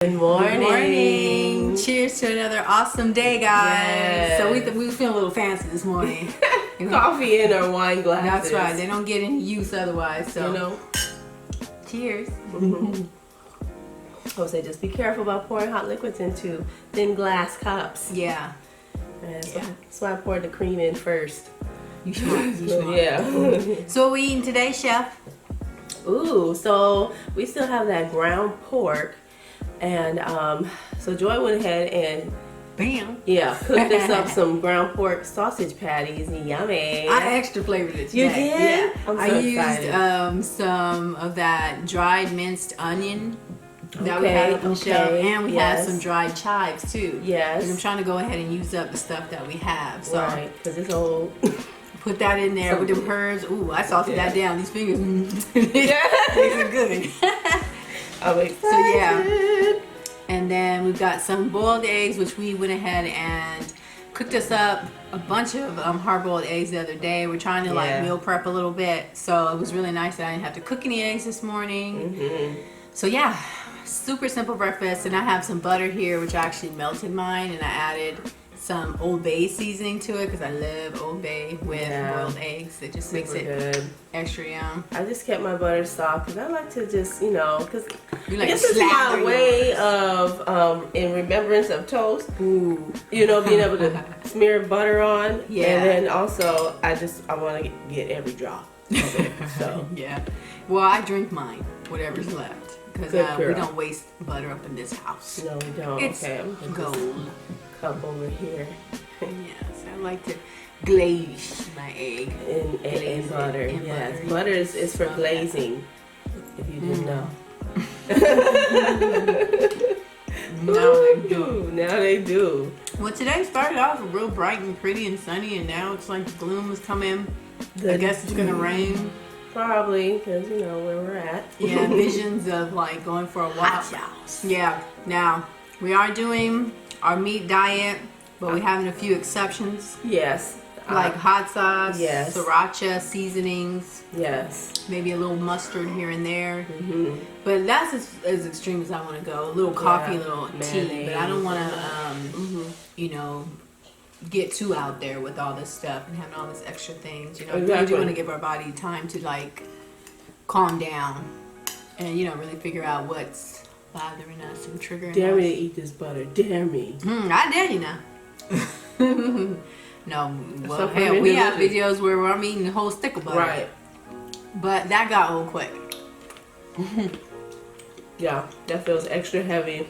Good morning. Good morning. Cheers to another awesome day, guys. Yes. So we were feeling a little fancy this morning. Coffee in our wine glasses. That's right. They don't get any use otherwise. So cheers. Mm-hmm. I would say just be careful about pouring hot liquids into thin glass cups. Yeah. That's why I poured the cream in first. You should. Yeah. So what we eating today, Chef? Ooh, so we still have that ground pork. And so Joy went ahead and cooked us up some ground pork sausage patties. Yummy. I extra flavored it today. You did? Yeah. I'm so I excited. used some of that dried minced onion that we had up on the shelf, and we had some dried chives too. Yes. And I'm trying to go ahead and use up the stuff that we have. So right, because it's old. Put that in there with the herbs. Ooh, I salted that down. These fingers, these are good. I'm excited. So yeah, and then we've got some boiled eggs, which we went ahead and cooked us up a bunch of hard-boiled eggs the other day. We're trying to like meal prep a little bit, so it was really nice that I didn't have to cook any eggs this morning. Mm-hmm. So yeah, super simple breakfast, and I have some butter here, which I actually melted mine, and I added some Old Bay seasoning to it because I love Old Bay with boiled eggs. It just makes it good. Extra yum. I just kept my butter soft because I like to just, because like this is my way of, in remembrance of toast. Ooh. Being able to smear butter on. Yeah. And then also, I want to get every drop of it. So. Yeah. Well, I drink mine, whatever's left, because we don't waste butter up in this house. No, we don't. It's gold. Cup over here. Yes, I like to glaze my egg in butter. In Yes, butter. butter is for glazing. If you didn't know. Now they do. Well, today started off real bright and pretty and sunny, and now it's like the gloom is coming. I guess it's gonna rain. Probably, because where we're at. Yeah, visions of like going for a walk. Yeah. Now we are doing our meat diet, but we're having a few exceptions. Yes. Like hot sauce, yes. sriracha seasonings, yes, maybe a little mustard here and there. Mm-hmm. But that's as extreme as I want to go. A little coffee, a little tea, but I don't want to, get too out there with all this stuff and having all these extra things. We do want to give our body time to like calm down and really figure out what's bothering us and triggering us. Dare me to eat this butter. Dare me. I dare you now. No, well, hell, we have videos where I'm eating a whole stick of butter. Right. But that got old quick. Yeah, that feels extra heavy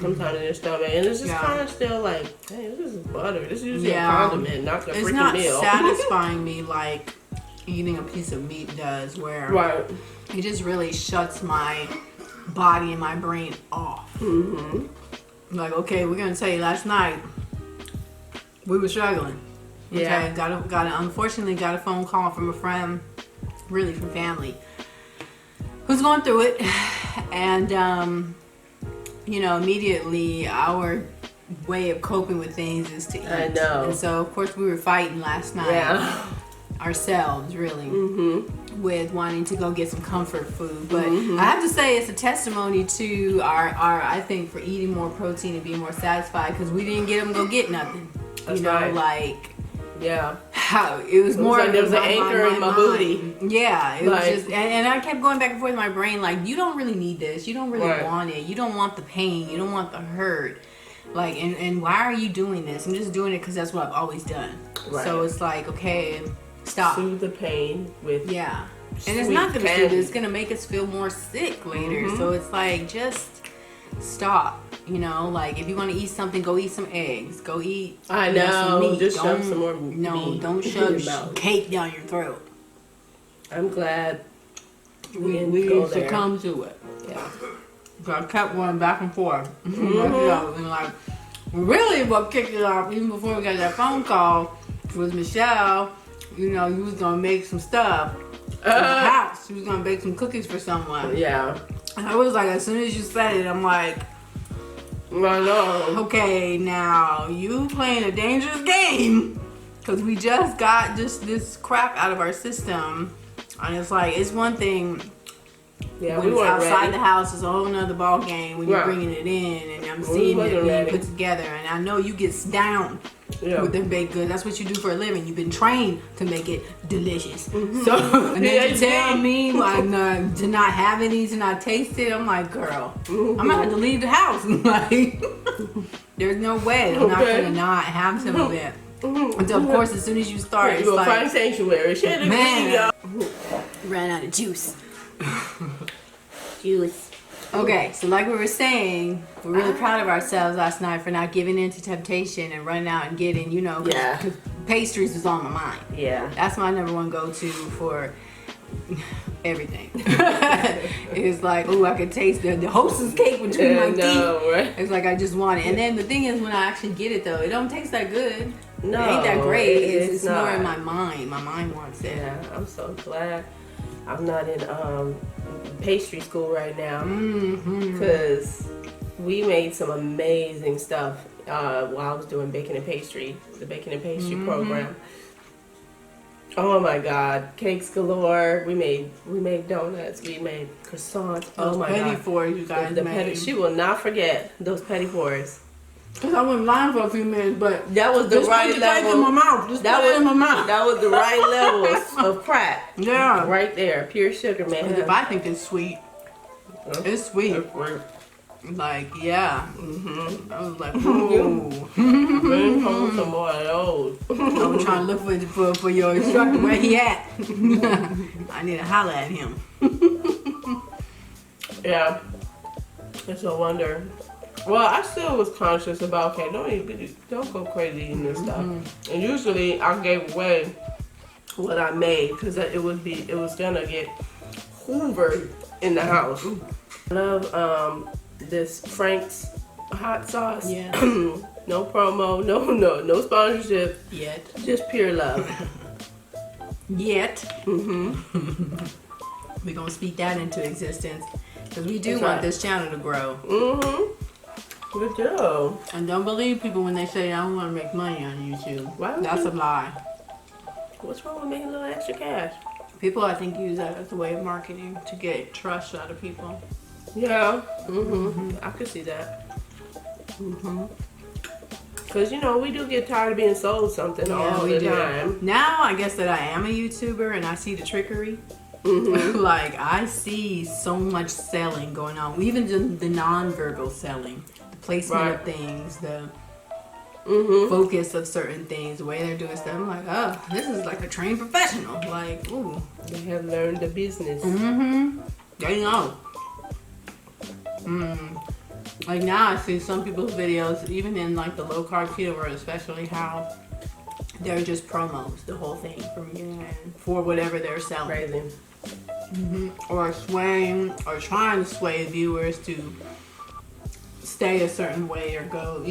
sometimes in your stomach. And it's just kind of still like, hey, this is butter. This is usually a condiment, not the freaking meal. It's not satisfying me like eating a piece of meat does, where it just really shuts my body and my brain off. Mm-hmm. Like, okay, we're going to tell you last night, we were struggling. Okay, unfortunately got a phone call from a friend, really from family, who's going through it, and immediately our way of coping with things is to eat. I know. And so of course we were fighting last night ourselves, really, with wanting to go get some comfort food. But I have to say it's a testimony to our I think, for eating more protein and being more satisfied, because we didn't get them go get nothing. That's right. Like, how it was more like there was an anchor in my booty. Yeah, it was just, and I kept going back and forth in my brain, like, you don't really need this, you don't really want it, you don't want the pain, you don't want the hurt, like, and why are you doing this? I'm just doing it because that's what I've always done. So it's like, okay, stop. Soothe the pain with and it's not gonna soothe it, it's gonna make us feel more sick later. So it's like, just stop. Like, if you want to eat something, go eat some eggs. Go eat. I know. Some meat. Just shove some more meat. No, don't shove cake down your throat. I'm glad we succumbed to it. Yeah. So I kept going back and forth. And like, really, what kicked it off, even before we got that phone call, was Michelle. You was gonna make some stuff in the house. She was gonna bake some cookies for someone. Yeah. And I was like, as soon as you said it, I'm like, okay, now you playing a dangerous game, because we just got this crap out of our system, and it's like, it's one thing Yeah, when we it's weren't outside ready. the house, it's a whole nother ball game when you're bringing it in, and I'm seeing it being ready. put together. And I know you get down with them baked goods. That's what you do for a living. You've been trained to make it delicious. So, and then you tell me like to not have any, to not taste it. I'm like, girl, I'm gonna have to leave the house. Like, there's no way I'm not gonna not have some of it. Until, of course, as soon as you start, it's you like, find sanctuary. man, ran out of juice. Juice. Okay, so like we were saying, we're really proud of ourselves last night for not giving in to temptation and running out and getting, you know, cause pastries was on my mind. Yeah. That's my number one go-to for everything. It's like, oh, I could taste the hostess cake between my teeth. Right? It's like I just want it. And then the thing is, when I actually get it though, it don't taste that good. No, it ain't that great. It's not. more in my mind. My mind wants it. Yeah, I'm so glad I'm not in pastry school right now, because we made some amazing stuff while I was doing baking and pastry, the baking and pastry program. Oh my God, cakes galore. We made donuts. We made croissants. Those oh my petit God, fours you guys made. she will not forget those petit fours. Cause I went blind for a few minutes, but That was the right level. In my mouth. Just That put it was in my mouth. That was the right level of crack. Yeah. Right there, pure sugar, man. If I think it's sweet, it's sweet. Like, yeah. I was like, ooh. Bring home some more of those. I'm trying to look for your instructor. Where he at? I need to holler at him. Yeah. It's a wonder. Well, I still was conscious about, okay, don't go crazy eating this stuff. And usually I gave away what I made because it was gonna get hoovered in the house. I love this Frank's hot sauce. Yeah. No promo, no sponsorship. Yet. Just pure love. We're gonna speak that into existence because we do That's want right. this channel to grow. Good job. And don't believe people when they say I don't want to make money on YouTube. Why would That's you? a lie. What's wrong with making a little extra cash? People, I think, use that as a way of marketing to get trust out of people. Yeah. I could see that. Because, we do get tired of being sold something all the time. Now, I guess that I am a YouTuber and I see the trickery. Like, I see so much selling going on. Even the non-verbal selling. The placement of things, the focus of certain things, the way they're doing stuff. I'm like, oh, this is like a trained professional. Like, ooh. They have learned the business. They know. Like now I see some people's videos, even in like the low carb keto world especially, how they're just promos, the whole thing from beginning to end for whatever they're selling. Crazy. Or swaying or trying to sway viewers to stay a certain way or go,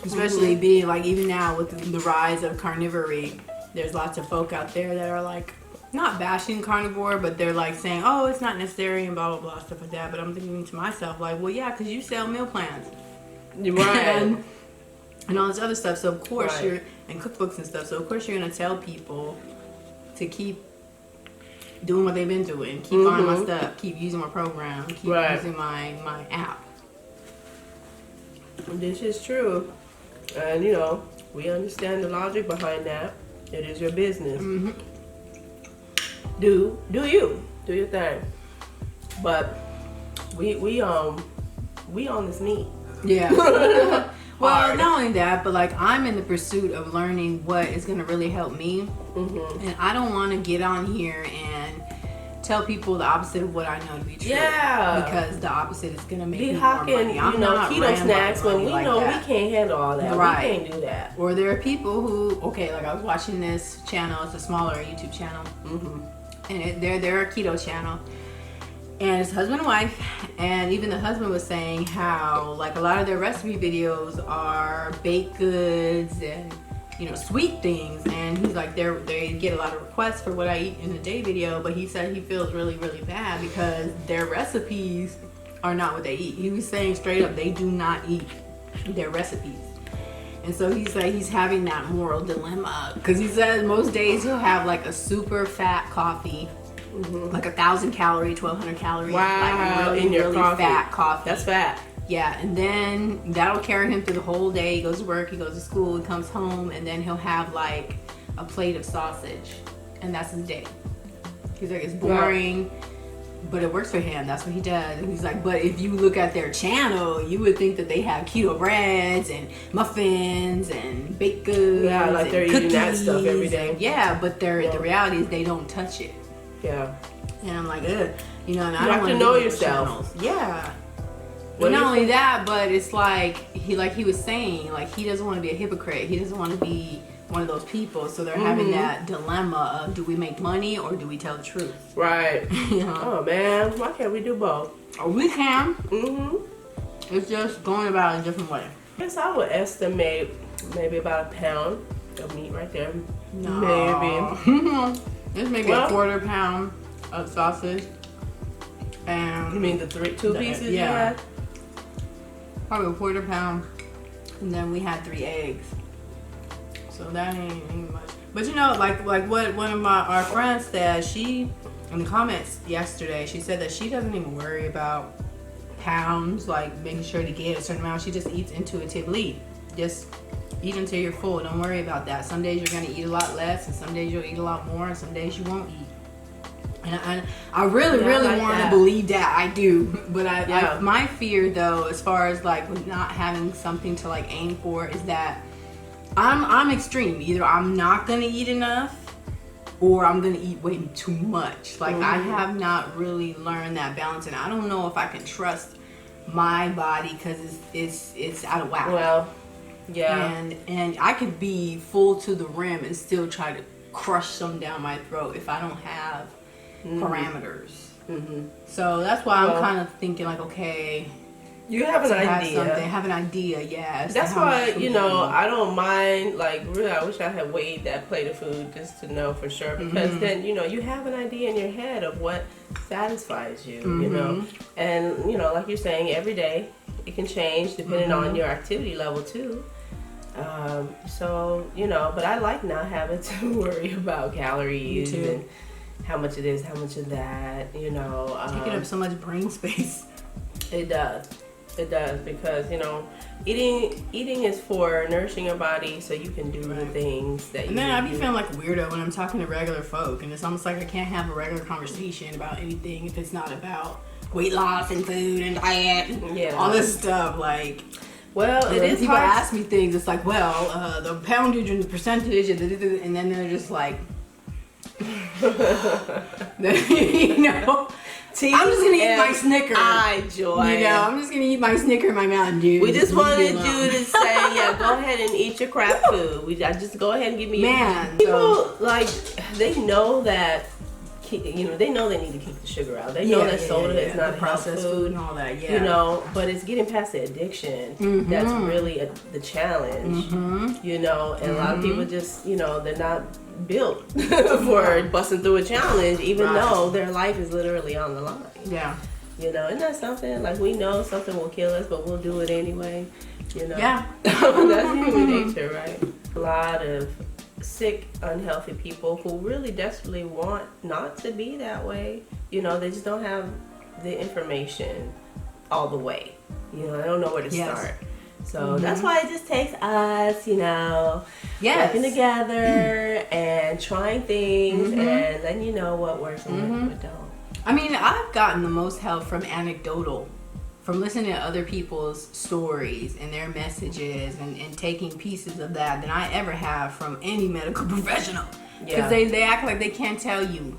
especially being like, even now with the rise of carnivore, there's lots of folk out there that are like not bashing carnivore, but they're like saying, oh, it's not necessary and blah blah blah, stuff like that. But I'm thinking to myself like, well, yeah, because you sell meal plans, Right. and all this other stuff. So of course Right. and cookbooks and stuff. So of course you're gonna tell people to keep doing what they've been doing, keep buying my stuff, keep using my program, keep using my app. This is true. And, we understand the logic behind that. It is your business. Do you. Do your thing. But we on this meat. Yeah. Well, not only that, but like I'm in the pursuit of learning what is going to really help me. And I don't want to get on here and tell people the opposite of what I know to be true. Yeah. Because the opposite is going to make Be me hawking, more money. I'm not keto rambling snacks when we like know that. we can't handle all that. Right. We can't do that. Or there are people who, okay, like I was watching this channel. It's a smaller YouTube channel. And they're a keto channel. And it's husband and wife, and even the husband was saying how like a lot of their recipe videos are baked goods and sweet things, and he's like they get a lot of requests for what I eat in a day video, but he said he feels really really bad because their recipes are not what they eat. He was saying straight up they do not eat their recipes. And so he's like, he's having that moral dilemma because he says most days he'll have like a super fat coffee like 1,000 calorie, 1,200 calories. Wow, like really, in your really coffee. fat coffee. That's fat. Yeah, and then that'll carry him through the whole day. He goes to work, he goes to school, he comes home, and then he'll have like a plate of sausage, and that's his day. He's like, it's boring, but it works for him. That's what he does. And he's like, but if you look at their channel, you would think that they have keto breads and muffins and baked goods. Yeah, like they're eating that stuff every day. Yeah, but the reality is they don't touch it. Yeah. And I'm like, ugh. You know, and I You don't have want to know yourself. Yeah. What But do not you only think? that, but it's like he was saying, like he doesn't want to be a hypocrite. He doesn't want to be one of those people. So they're having that dilemma of, do we make money or do we tell the truth? Right. You know? Oh man, why can't we do both? We can. Mm-hmm. It's just going about it a different way. I guess I would estimate maybe about a pound of meat right there. No. Maybe. It's maybe a quarter pound of sausage. And You mean the two pieces you yeah. had? Probably a quarter pound. And then we had 3 eggs. So that ain't much. But you know, like what one of our friends said, she in the comments yesterday, she said that she doesn't even worry about pounds, like making sure to get a certain amount. She just eats intuitively. Just eat until you're full. Don't worry about that. Some days you're gonna eat a lot less, and some days you'll eat a lot more, and some days you won't eat. And I really like want to that. believe that I do, but Yeah. my fear though, as far as like with not having something to like aim for, is that I'm extreme. Either I'm not gonna eat enough, or I'm gonna eat way too much. Like I have not really learned that balance, and I don't know if I can trust my body because it's out of whack. Well, yeah. And I could be full to the rim and still try to crush some down my throat if I don't have parameters. So that's why I'm kind of thinking like, okay, You have an idea. Have an idea, yeah. That's why, you know, I don't mind, like, really, I wish I had weighed that plate of food just to know for sure. Because then, you know, you have an idea in your head of what satisfies you, you know. And, you know, like you're saying, every day it can change depending on your activity level, too. So, you know, but I like not having to worry about calories and how much it is, how much of that, you know. Taking up so much brain space. It does. It does, because, you know, eating is for nourishing your body so you can do the things that you And then I be do. feeling like a weirdo when I'm talking to regular folk, and it's almost like I can't have a regular conversation about anything if it's not about weight loss and food and diet and all this stuff. Like, well, it is people hard. ask me things. It's like, well, the poundage and the percentage, and then they're just like, you know. I'm just gonna eat my Snicker. Joy. You know, I'm just gonna eat my Snicker and my Mountain Dew. We just wanted you to say, yeah, go ahead and eat your crap food. Just go ahead and give me. People like they know that. You know, they know they need to keep the sugar out. They know that soda is not processed food and all that. Yeah. You know, but it's getting past the addiction. That's really the challenge. You know, and a lot of people just, you know, they're not built for busting through a challenge, even though their life is literally on the line. Yeah. You know, isn't that something? Like, we know something will kill us, but we'll do it anyway. You know? Yeah. That's human nature, right? A lot of sick, unhealthy people who really desperately want not to be that way. You know, they just don't have the information all the way. You know, they don't know where to start. So that's why it just takes us, you know, working together and trying things and letting you know what works and what don't. I mean, I've gotten the most help from from listening to other people's stories and their messages and taking pieces of that than I ever have from any medical professional. Because they act like they can't tell you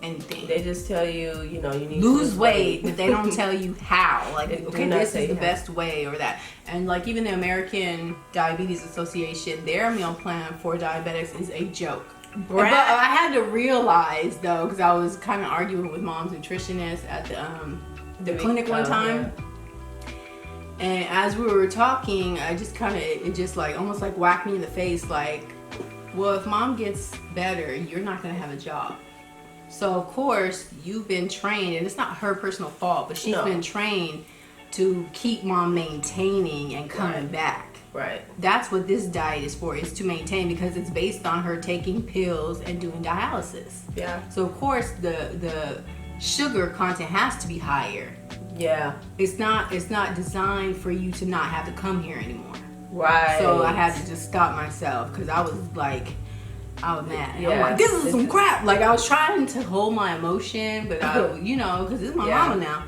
anything. They just tell you, you know, you need to lose weight, but they don't tell you how. Like, okay, this is the best way or that. And like even the American Diabetes Association, their meal plan for diabetics is a joke. But I had to realize though, because I was kind of arguing with mom's nutritionist at the clinic one time. And as we were talking, it just like almost like whacked me in the face. Like, well, if mom gets better, you're not gonna have a job. So of course you've been trained, and it's not her personal fault, but she's been trained to keep mom maintaining and coming back. Right. That's what this diet is for, is to maintain, because it's based on her taking pills and doing dialysis. Yeah. So of course the sugar content has to be higher. Yeah. It's not designed for you to not have to come here anymore. Right. So I had to just stop myself because I was mad. Yeah. I'm like, this is some crap. Like, I was trying to hold my emotion, but because it's my mama now.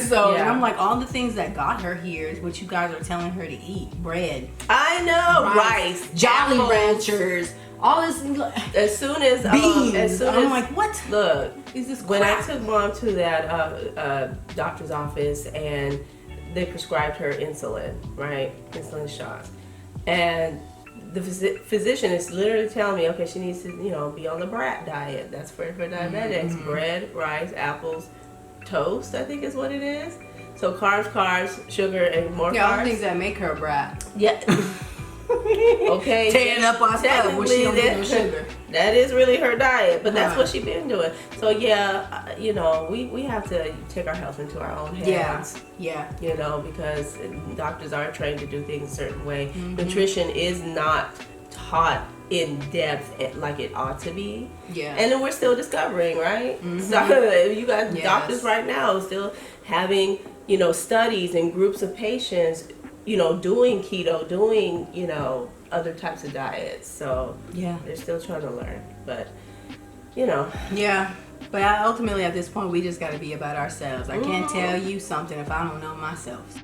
So, and I'm like, all the things that got her here is what you guys are telling her to eat. Bread. I know. Rice. Jolly apples, Ranchers. All this. As soon as beans. I'm like, what? Look, is this crap? When I took Mom to that doctor's office and they prescribed her insulin, right? Insulin shots. And the physician is literally telling me, okay, she needs to, be on the brat diet. That's for diabetics. Mm-hmm. Bread, rice, apples, toast, I think is what it is. So carbs, sugar, and more carbs. Yeah, all the things that make her a brat. Yeah. Okay. Tearing up our stuff when she don't get no sugar. That is really her diet, but that's what she's been doing. So yeah, we have to take our health into our own hands. Yeah. Because doctors are trained to do things a certain way. Mm-hmm. Nutrition is not taught in depth like it ought to be. Yeah. And then we're still discovering, right? Mm-hmm. So you got doctors right now still having, studies and groups of patients, doing keto, doing, other types of diets. So they're still trying to learn, but Yeah. But ultimately at this point, we just got to be about ourselves. I can't tell you something if I don't know myself.